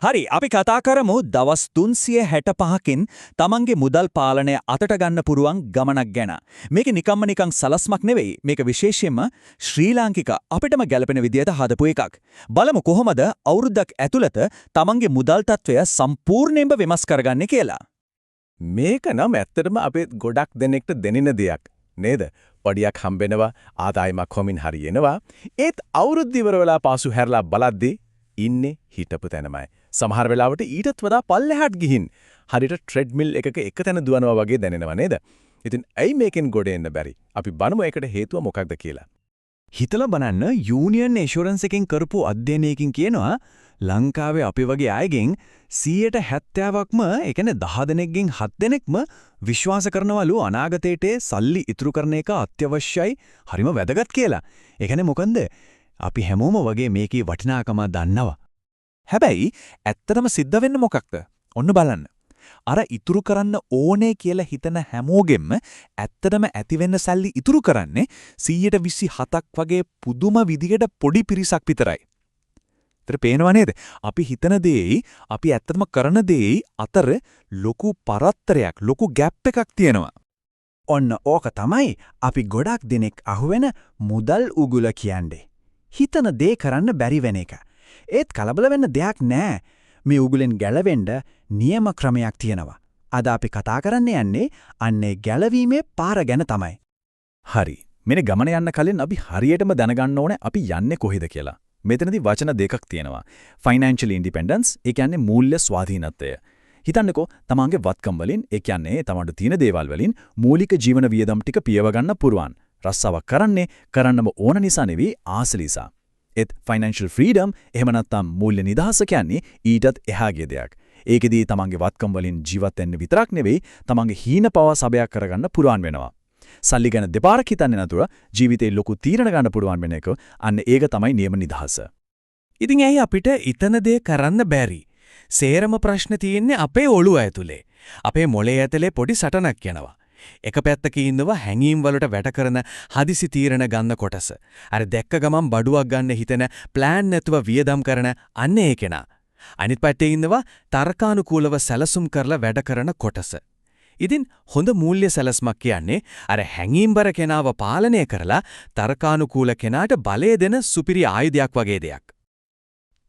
හරි අපි කතා කරමු දවස් 365කින් තමන්ගේ මුදල් පාලනය අතට ගන්න පුරුවන් ගමනක් ගැන. මේක නිකන් සලස්මක් නෙවෙයි. මේක විශේෂයෙන්ම ශ්‍රී ලාංකික අපිටම ගැලපෙන විදියට හදපු එකක්. බලමු කොහොමද අවුරුද්දක් ඇතුළත තමන්ගේ මුදල් තත්වය සම්පූර්ණයෙන්ම වෙනස් කරගන්නේ කියලා. මේක නම් ඇත්තටම අපේ ගොඩක් දෙනෙක්ට දැනෙන දෙයක් නේද? පඩියක් හම්බෙනවා ආදායමක් කොමින් හරියනවා. ඒත් අවුරුද්ද ඉවර වෙලා පාසු හැරලා බලද්දී ඉන්නේ හිටපු තැනමයි. සමහර වෙලාවට ඊටත් වඩා පල්ලෙහාට ගිහින් හරියට ට්‍රෙඩ්මිල් එකක එක තැන දුවනවා වගේ දැනෙනවා නේද? ඉතින් ඇයි මේකෙන් ගොඩ එන්න බැරි? අපි බලමු ඒකට හේතුව මොකක්ද කියලා. හිතලා බලන්න යූනියන් ඉන්ෂුරන්ස් එකෙන් කරපු අධ්‍යයනයකින් කියනවා ලංකාවේ අපි වගේ අයගෙන් 70%ක්ම ඒ කියන්නේ 10 දෙනෙක්ගෙන් 7 දෙනෙක්ම විශ්වාස කරනවලු අනාගතයේ සල්ලි ඉතුරු කරන එක අත්‍යවශ්‍යයි හරිම වැදගත් කියලා. ඒ කියන්නේ මොකන්ද? අපි හැමෝම වගේ මේකේ වටිනාකම දන්නවා. හැබැයි ඇත්තටම සිද්ධ වෙන්නේ මොකක්ද? ඔන්න බලන්න. අර ඉතුරු කරන්න ඕනේ කියලා හිතන හැමෝගෙම ඇත්තටම ඇති වෙන්න සල්ලි ඉතුරු කරන්නේ 127ක් වගේ පුදුම විදිහට පොඩි පිරිසක් විතරයි. ඒතර පේනව නේද? අපි හිතන දේයි අපි ඇත්තටම කරන දේයි අතර ලොකු පරතරයක් ලොකු ગેප් එකක් තියෙනවා. ඔන්න ඕක තමයි අපි ගොඩක් දෙනෙක් අහුවෙන මුදල් උගුල කියන්නේ. හිතන දේ කරන්න බැරි වෙන එක. ඒත් කලබල වෙන්න දෙයක් නෑ. මේ උගුලෙන් ගැලවෙන්න නියම ක්‍රමයක් තියෙනවා. අද අපි කතා කරන්න යන්නේ අන්නේ ගැලවීමේ පාර ගැන තමයි. හරි. මෙන්න ගමන යන්න කලින් අපි හරියටම දැනගන්න ඕනේ අපි යන්නේ කොහෙද කියලා. මෙතනදී වචන දෙකක් තියෙනවා. ෆයිනෑන්ෂියල් ඉන්ඩිපෙන්ඩන්ස් ඒ කියන්නේ මූල්‍ය ස්වාධීනත්වය. හිතන්නකෝ තමන්ගේ වත්කම් වලින් ඒ කියන්නේ තමන්ට තියෙන දේවල් වලින් මූලික ජීවන වියදම් ටික පියව ගන්න පුරුවන්. රස්සාවක් කරන්නම ඕන නිසා නෙවෙයි ආස නිසා. ඒත් ෆයිනෑන්ෂියල් ෆ්‍රීඩම් එහෙම නැත්නම් මූල්‍ය නිදහස කියන්නේ ඊටත් එහා ගිය දෙයක්. ඒකෙදී තමන්ගේ වත්කම් වලින් ජීවත් වෙන්න විතරක් නෙවෙයි තමන්ගේ හීන පව සබයක් කරගන්න පුරුවන් වෙනවා. සල්ලි ගැන දෙපාරක් හිතන්නේ නැතුව ජීවිතේ ලොකු තීරණ ගන්න පුරුවන් වෙන එක අන්න ඒක තමයි නියම නිදහස. ඉතින් ඇයි අපිට ඊතන දේ කරන්න බැරි? සේරම ප්‍රශ්න තියෙන්නේ අපේ ඔළුව ඇතුලේ. අපේ මොළේ ඇතුලේ පොඩි සටනක් යනවා. එක පැත්තක ඉන්නවා හැංගීම් වලට වැට කරන හදිසි තීරණ ගන්න කොටස. අර දැක්ක ගමන් බඩුවක් ගන්න හිතෙන ප්ලෑන් නැතුව වියදම් කරන අන්න ඒ කෙනා. අනිත් පැත්තේ ඉන්නවා තර්කානුකූලව සැලසුම් කරලා වැඩ කරන කොටස. ඉතින් හොඳ මූල්‍ය සැලස්මක් කියන්නේ අර හැංගීම්බර කෙනාව පාලනය කරලා තර්කානුකූල කෙනාට බලය දෙන සුපිරි ආයුධයක් වගේ දෙයක්.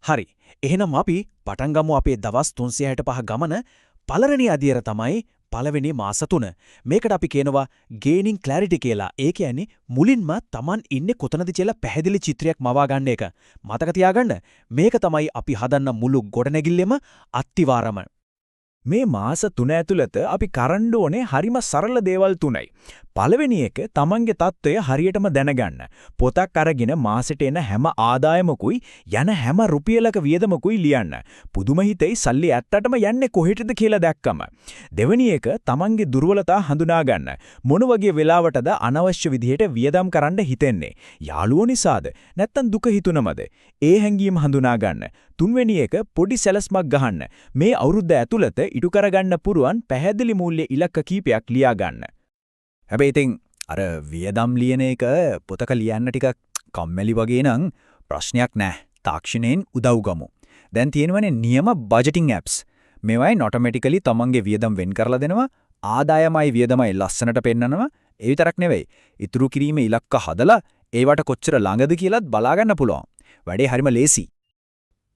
හරි. එහෙනම් අපි පටන් ගමු අපේ දවස් 365 ගමන. පළවෙනි අදියර තමයි පළවෙනි මාස 3. මේකට අපි කියනවා gaining clarity කියලා. ඒ කියන්නේ මුලින්ම Taman ඉන්නේ කොතනද කියලා පැහැදිලි චිත්‍රයක් මවා ගන්න එක. මතක තියාගන්න මේක තමයි අපි හදන්න මුළු ගොඩනැගිල්ලෙම අත්තිවාරම. මේ මාස 3 ඇතුළත අපි කරන්න ඕනේ හරිම සරල දේවල් 3යි. පළවෙනි එක තමන්ගේ තත්ත්වය හරියටම දැනගන්න. පොතක් අරගෙන මාසෙට එන හැම ආදායමකුයි යන හැම රුපියලක වියදමකුයි ලියන්න. පුදුම හිතෙයි සල්ලි ඇත්තටම යන්නේ කොහෙටද කියලා දැක්කම. දෙවෙනි එක තමන්ගේ දුර්වලතා හඳුනා ගන්න. මොන වගේ වෙලාවටද අනවශ්‍ය විදිහට වියදම් කරන්න හිතෙන්නේ? යාළුවෝ නිසාද? නැත්නම් දුක හිතුනමද? ඒ හැඟීම් හඳුනා ගන්න. තුන්වෙනි එක පොඩි සැලස්මක් ගහන්න. මේ අවුරුද්ද ඇතුළත ඉටු කරගන්න පුරුවන් පැහැදිලි මූල්‍ය ඉලක්ක කීපයක් ලියා ගන්න. හැබැයි ඉතින් අර වියදම් ලියන එක පොතක ලියන්න ටිකක් කම්මැලි වගේ නම් ප්‍රශ්නයක් නැහැ. තාක්ෂණයෙන් උදව් ගමු. දැන් තියෙනවනේ නියම බජටින් ඇප්ස්. මේවායින් ඔටෝමැටිකලි තමන්ගේ වියදම් වෙන් කරලා දෙනවා. ආදායමයි වියදමයි ලස්සනට පෙන්නනවා. ඒ විතරක් නෙවෙයි. ඉතුරු කිරීමේ ඉලක්ක හදලා ඒවට කොච්චර ළඟද කියලාත් බලා ගන්න පුළුවන්. වැඩේ හරිම ලේසි.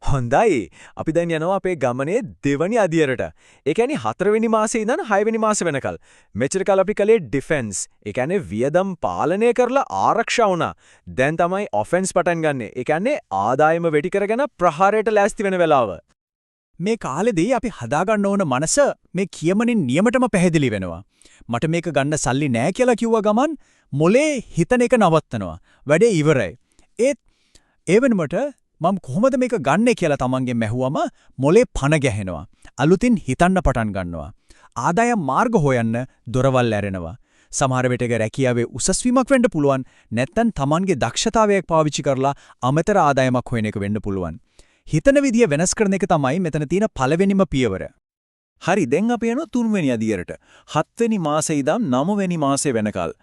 හොඳයි. අපි දැන් යනවා අපේ ගමනේ දෙවනි අදියරට. ඒ කියන්නේ 4 වෙනි මාසේ ඉඳන් 6 වෙනි මාසේ වෙනකල්. මෙච්චර කාල අපි කලේ ඩිෆෙන්ස්. ඒ කියන්නේ වියදම් පාලනය කරලා ආරක්ෂා වුණා. දැන් තමයි ඔෆෙන්ස් පටන් ගන්නෙ. ඒ කියන්නේ ආදායම වෙටි කරගෙන ප්‍රහාරයට ලෑස්ති වෙන වෙලාව. මේ කාලෙදී අපි හදාගන්න ඕන මනස මේ කියමනින් නියමටම පැහැදිලි වෙනවා. මට මේක ගන්න සල්ලි නෑ කියලා කිව්ව ගමන් මොලේ හිතන එක නවත්තනවා. වැඩේ ඉවරයි. ඒ වෙනකොට මම කොහොමද මේක ගන්නෙ කියලා තමන්ගෙන් මැහුවම මොලේ පණ ගැහෙනවා. අලුතින් හිතන්න පටන් ගන්නවා. ආදායම් මාර්ග හොයන්න දොරවල් ඇරෙනවා. සමහර විටක රැකියාවේ උසස් වීමක් වෙන්න පුළුවන්. නැත්නම් තමන්ගේ දක්ෂතාවයක් පාවිච්චි කරලා අමතර ආදායමක් හොයන එක වෙන්න පුළුවන්. හිතන විදිය වෙනස් කරන එක තමයි මෙතන තියෙන පළවෙනිම පියවර. හරි දැන් අපි යනවා 3 වෙනි අදියරට. 7 වෙනි මාසේ ඉඳන් 9 වෙනි මාසේ වෙනකල්.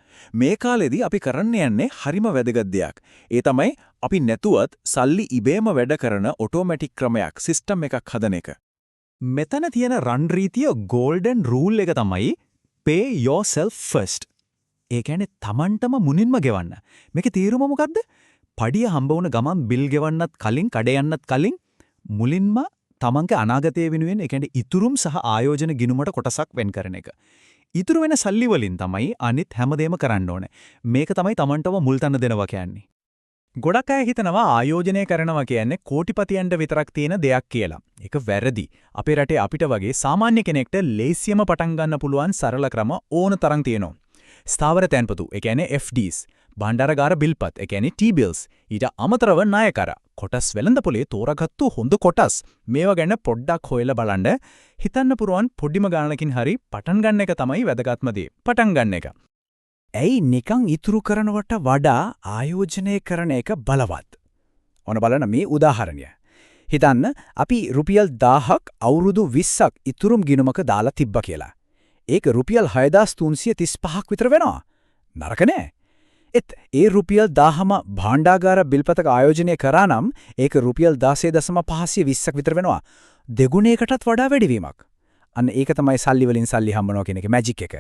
මේ කාලෙදී අපි කරන්න යන්නේ හරිම වැදගත් දෙයක්. ඒ තමයි අපි නැතුවත් සල්ලි ඉබේම වැඩ කරන ඔටෝමැටික් ක්‍රමයක්, සිස්ටම් එකක් හදන එක. මෙතන තියෙන රන් රීතිය golden rule එක තමයි pay yourself first. ඒ කියන්නේ Tamanටම මුනින්ම ගෙවන්න. මේකේ තීරුම මොකද්ද? පඩිය හම්බ වුණ ගමන් බිල් ගෙවන්නත් කලින්, කඩේ යන්නත් කලින් මුලින්ම තමන්ගේ අනාගතය වෙනුවෙන් ඒ කියන්නේ ඉතුරුම් සහ ආයෝජන ගිණුමට කොටසක් වෙන් කරන එක. ඉතුරු වෙන සල්ලි වලින් තමයි අනිත් හැමදේම කරන්න ඕනේ. මේක තමයි තමන්ටම මුල් තැන දෙනවා කියන්නේ. ගොඩක් අය හිතනවා ආයෝජනය කරනවා කියන්නේ කෝටිපතියන්ට විතරක් තියෙන දෙයක් කියලා. ඒක වැරදි. අපේ රටේ අපිට වගේ සාමාන්‍ය කෙනෙක්ට ලේසියම පටන් ගන්න පුළුවන් සරල ක්‍රම ඕන තරම් තියෙනවා. ස්ථාවර තැන්පතු, ඒ කියන්නේ FDs, භණ්ඩාරගාර බිල්පත්, ඒ කියන්නේ T-bills, ඊට අමතරව ණයකර, කොටස් වෙළඳපොලේ තෝරාගත්තු හොඳ කොටස්. මේවා ගැන පොඩ්ඩක් හොයලා බලන්න. හිතන්න පුරුවන් පොඩිම ගානකින් හරි පටන් ගන්න එක තමයි වැදගත්ම දේ. පටන් ගන්න එක. ඇයි නිකන් ඉතුරු කරනවට වඩා ආයෝජනය කරන එක බලවත්? ඔන්න බලන්න මේ උදාහරණය. හිතන්න අපි රුපියල් 1000ක් අවුරුදු 20ක් ඉතුරුම් ගිණුමක දාලා තිබ්බා කියලා. ඒක රුපියල් 6335ක් විතර වෙනවා. නරක නෑ. ඒ රුපියල් 1000ම භාණ්ඩාගාර බිල්පතක ආයෝජනය කරා නම් ඒක රුපියල් 16.520ක් විතර වෙනවා. දෙගුණයකටත් වඩා වැඩිවීමක්. අන්න ඒක තමයි සල්ලි වලින් සල්ලි හම්බනවා කියන එක මැජික් එක.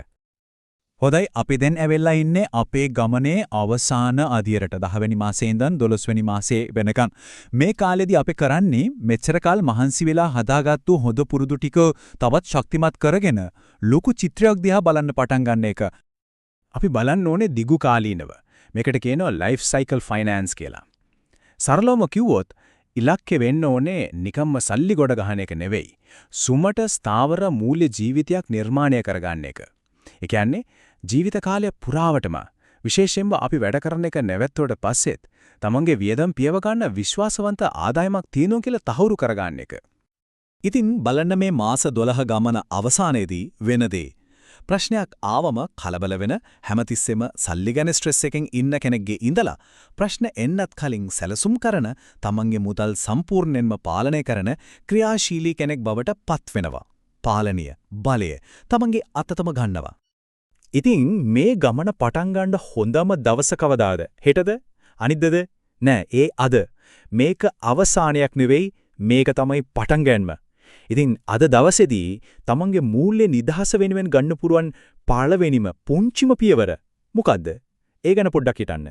හොඳයි අපි දැන් ඇවිල්ලා ඉන්නේ අපේ ගමනේ අවසාන අදියරට 10 වෙනි මාසේ ඉඳන් 12 වෙනි මාසේ වෙනකන්. මේ කාලෙදී අපි කරන්නේ මෙච්චර කාල මහන්සි වෙලා හදාගත්තු හොඳ පුරුදු ටික තවත් ශක්තිමත් කරගෙන ලොකු චිත්‍රයක් දිහා බලන්න පටන් ගන්න එක. අපි බලන්න ඕනේ දිගු කාලීනව. මේකට කියනවා ලයිෆ් සයිකල් ෆයිනෑන්ස් කියලා. සරලවම කිව්වොත් ඉලක්කෙ වෙන්න ඕනේ නිකම්ම සල්ලි ගොඩ ගහන එක නෙවෙයි. සුමට ස්ථාවර මූල්‍ය ජීවිතයක් නිර්මාණය කරගන්න එක. ඒ කියන්නේ ජීවිත කාලය පුරාවටම විශේෂයෙන්ම අපි වැඩ කරන එක නැවැත්තුවට පස්සෙත් තමන්ගේ වියදම් පියව ගන්න විශ්වාසවන්ත ආදායමක් තියෙනවා කියලා තහවුරු කරගන්න එක. ඉතින් බලන්න මේ මාස 12 ගමන අවසානයේදී වෙන දේ. ප්‍රශ්නයක් ආවම කලබල වෙන හැමතිස්සෙම සල්ලි ගැන ස්ට්‍රෙස් එකෙන් ඉන්න කෙනෙක්ගේ ඉඳලා ප්‍රශ්න එන්නත් කලින් සැලසුම් කරන තමන්ගේ මුදල් සම්පූර්ණයෙන්ම පාලනය කරන ක්‍රියාශීලී කෙනෙක් බවට පත් වෙනවා. පාලනීය බලය තමන්ගේ අතතම ගන්නවා. ඉතින් මේ ගමන පටන් ගන්න හොඳම දවස කවදාද? හෙටද? අනිද්දද? නෑ, ඒ අද. මේක අවසානයක් නෙවෙයි, මේක තමයි පටන් ගන්නම. ඉතින් අද දවසේදී තමන්ගේ මූල්‍ය නිදහස වෙනුවෙන් ගන්න පුරුවන් පළවෙනිම පුංචිම පියවර මොකද්ද? ඒ ගැන පොඩ්ඩක් හිතන්න.